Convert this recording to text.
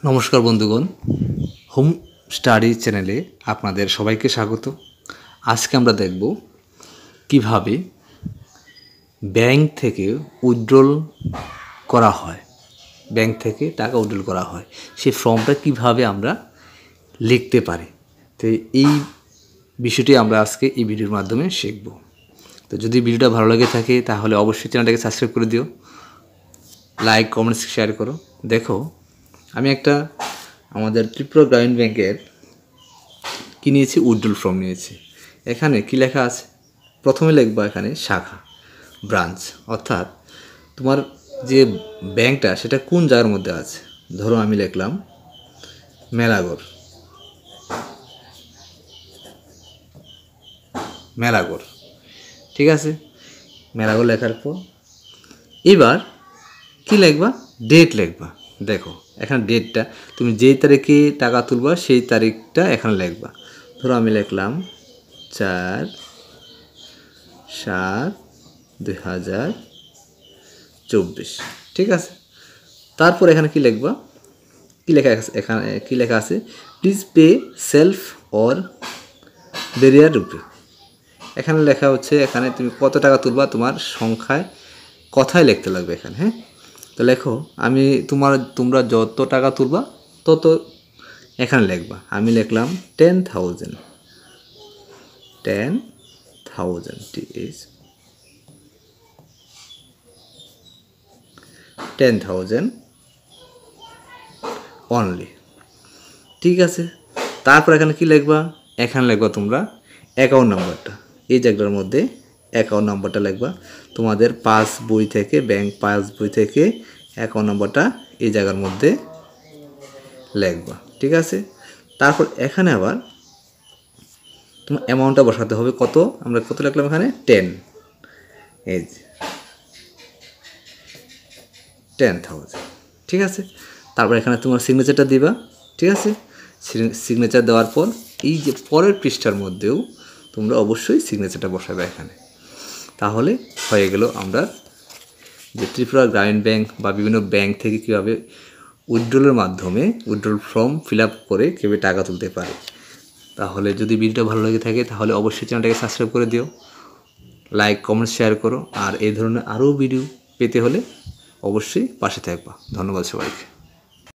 নমস্কার বন্ধুগণ, home study চ্যানেলে আপনাদের সবাইকে স্বাগত। আজকে আমরা দেখব কিভাবে ব্যাংক থেকে উইথড্রল করা হয়, ব্যাংক থেকে টাকা উইথড্রল করা হয়, সেই ফর্মটা কিভাবে আমরা লিখতে পারি। তো এই বিষয়টি আমরা আজকে এই ভিডিওর মাধ্যমে শিখব। তো যদি ভিডিওটা ভালো লাগে থাকে তাহলে অবশ্যই চ্যানেলটাকে সাবস্ক্রাইব করে দিও, লাইক কমেন্টস শেয়ার করো। দেখো, আমি একটা আমাদের ত্রিপুরা গ্রামীণ ব্যাংকের কি নিয়েছি, উইথড্রল ফর্ম নিয়েছি। এখানে কি লেখা আছে, প্রথমে লিখবা এখানে শাখা, ব্রাঞ্চ, অর্থাৎ তোমার যে ব্যাংকটা সেটা কোন জায়গার মধ্যে আছে। ধরো আমি লিখলাম মেলাগড়, মেলাগড়, ঠিক আছে। মেলাগড় লেখার পর এবার কি লিখবা, ডেট লিখবা। দেখো এখানে ডেটটা, তুমি যেই তারিখে টাকা তুলবা সেই তারিখটা এখানে লিখবা। ধরো আমি লিখলাম 4/7/2024, ঠিক আছে। তারপর এখানে কি লিখবা, কি লেখা আছে এখানে, কি লেখা আছে, please pay self or barrier rupee. এখানে লেখা হচ্ছে এখানে তুমি কত টাকা তুলবা তোমার সংখ্যায় কথায় লিখতে লাগবে এখানে, হ্যাঁ। তো লেখো, আমি তোমরা যত টাকা তুলবা তত এখানে লিখবা। আমি লিখলাম 10,000, 10,000 অনলি, ঠিক আছে। তারপর এখানে কি লিখবা, এখানে লিখবা তোমরা অ্যাকাউন্ট নাম্বারটা, এই জায়গাটার মধ্যে অ্যাকাউন্ট নাম্বারটা লিখবা। তোমাদের পাসবই থেকে, ব্যাংক পাসবই থেকে অ্যাকাউন্ট নাম্বারটা এই জায়গার মধ্যে লিখবা, ঠিক আছে। তারপর এখানে আবার তোমার অ্যামাউন্টটা বসাতে হবে, কত, আমরা কত লিখলাম এখানে 10, এই 10,000, ঠিক আছে। তারপর এখানে তোমার সিগনেচারটা দিবা, ঠিক আছে। সিগনেচার দেওয়ার পর এই যে পরের পৃষ্ঠার মধ্যেও তোমরা অবশ্যই সিগনেচারটা বসাবে এখানে। তাহলে হয়ে গেল আমরা যে ত্রিপুরা গ্রামীণ ব্যাংক বা বিভিন্ন ব্যাংক থেকে কীভাবে উইথড্রলের মাধ্যমে উইথড্রল ফর্ম ফিল আপ করে কীভাবে টাকা তুলতে পারে। তাহলে যদি ভিডিওটা ভালো লেগে থাকে তাহলে অবশ্যই চ্যানেলটাকে সাবস্ক্রাইব করে দিও, লাইক কমেন্ট শেয়ার করো, আর এই ধরনের আরও ভিডিও পেতে হলে অবশ্যই পাশে থাকবা। ধন্যবাদ সবাইকে।